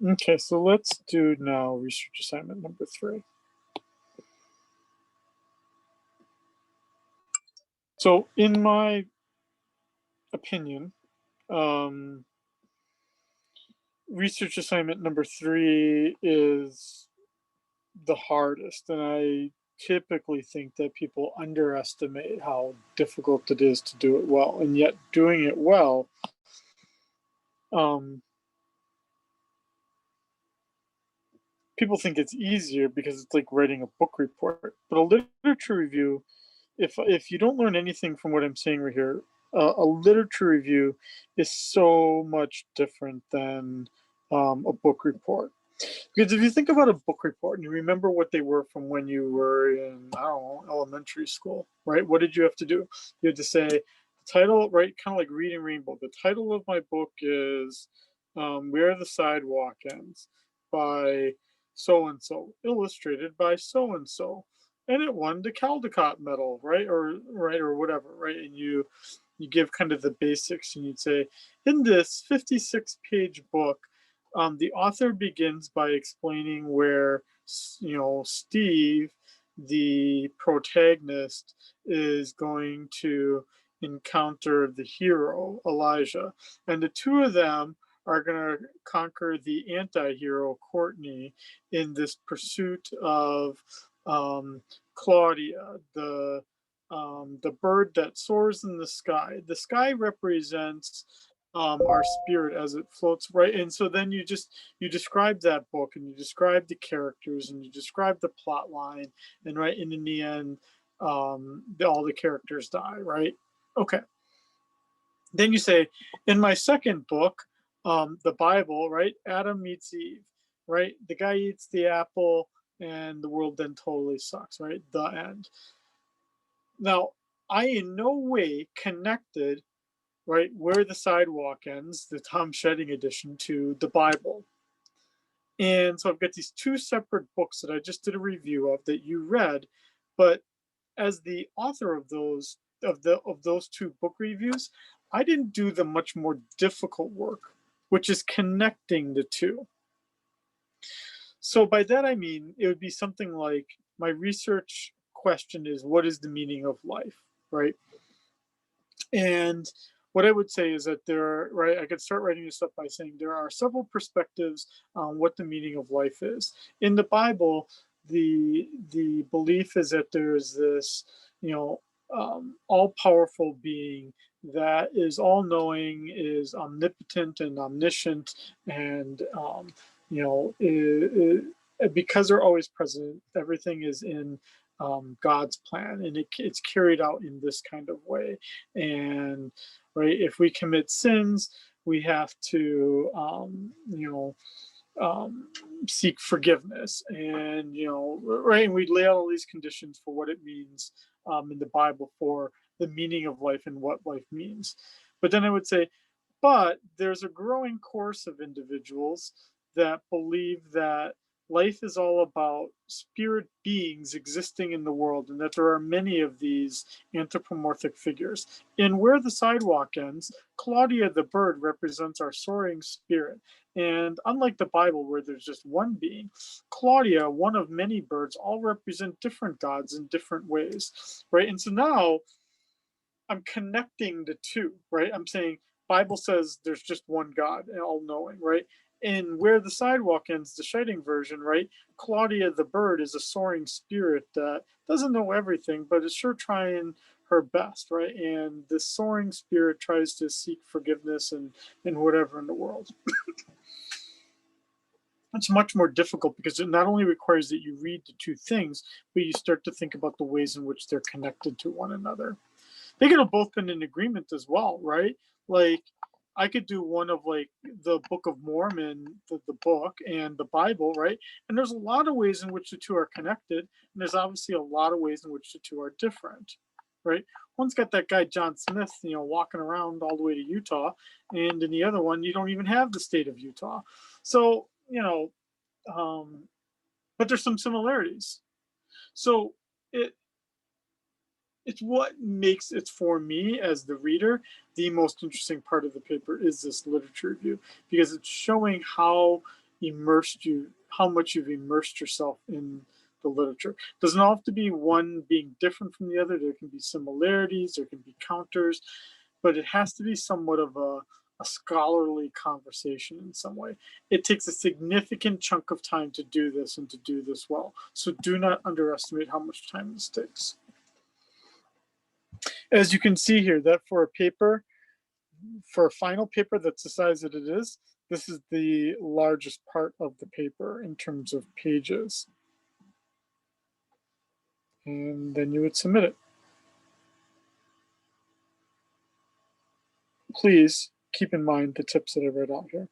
Okay, so let's do now research assignment number 3. So in my opinion, um, research assignment number 3 is the hardest, and I typically think that people underestimate how difficult it is to do it well, and yet doing it well, um, people think it's easier because it's like writing a book report. But a literature review, if you don't learn anything from what I'm saying right here, a literature review is so much different than a book report. Because if you think about a book report and you remember what they were from when you were in, I don't know, elementary school, right? What did you have to do? You had to say the title, right? Kind of like Reading Rainbow. The title of my book is Where the Sidewalk Ends by so and so, illustrated by so and so, and it won the Caldecott Medal, right, or whatever, right? And you give kind of the basics, and you'd say, in this 56-page book, the author begins by explaining where Steve, the protagonist, is going to encounter the hero Elijah, and the two of them are going to conquer the anti-hero Courtney in this pursuit of Claudia, the bird that soars in the sky. The sky represents our spirit as it floats, right? And so then you describe that book, and you describe the characters, and you describe the plot line, and right, and in the end, all the characters die, right? Okay. Then you say, in my second book, the Bible, right? Adam meets Eve, right? The guy eats the apple, and the world then totally sucks, right? The end. Now, I in no way connected, right, Where the Sidewalk Ends, the Tom Shedding edition, to the Bible. And so I've got these two separate books that I just did a review of that you read, but as the author of those two book reviews, I didn't do the much more difficult work, which is connecting the two. So by that I mean it would be something like, my research question is, what is the meaning of life, right? And what I would say is that I could start writing this up by saying there are several perspectives on what the meaning of life is. In the Bible, the belief is that there's this, all powerful being that is all knowing, is omnipotent and omniscient, and because they're always present, everything is in God's plan, and it's carried out in this kind of way. And right, if we commit sins, we have to, seek forgiveness, and right, and we lay out all these conditions for what it means in the Bible for the meaning of life and what life means. But then I would say, but there's a growing course of individuals that believe that life is all about spirit beings existing in the world, and that there are many of these anthropomorphic figures. In Where the Sidewalk Ends, Claudia the bird represents our soaring spirit. And unlike the Bible, where there's just one being, Claudia, one of many birds, all represent different gods in different ways, right? And so now I'm connecting the two, right? I'm saying Bible says there's just one God and all knowing, right? And Where the Sidewalk Ends, the Shedding version, right? Claudia the bird is a soaring spirit that doesn't know everything, but is sure trying her best, right? And this soaring spirit tries to seek forgiveness and whatever in the world. It's much more difficult because it not only requires that you read the two things, but you start to think about the ways in which they're connected to one another. They could have both been in agreement as well, right? Like, I could do one of like the Book of Mormon, the book, and the Bible, right? And there's a lot of ways in which the two are connected, and there's obviously a lot of ways in which the two are different, right? One's got that guy John Smith, walking around all the way to Utah, and in the other one, you don't even have the state of Utah. So, but there's some similarities. So it it's what makes it, for me as the reader, the most interesting part of the paper is this literature review, because it's showing how how much you've immersed yourself in the literature. Doesn't have to be one being different from the other. There can be similarities, there can be counters, but it has to be somewhat of a scholarly conversation in some way. It takes a significant chunk of time to do this and to do this well. So do not underestimate how much time this takes. As you can see here, that for a paper, for a final paper that's the size that it is, this is the largest part of the paper in terms of pages. And then you would submit it. Please keep in mind the tips that I read out here.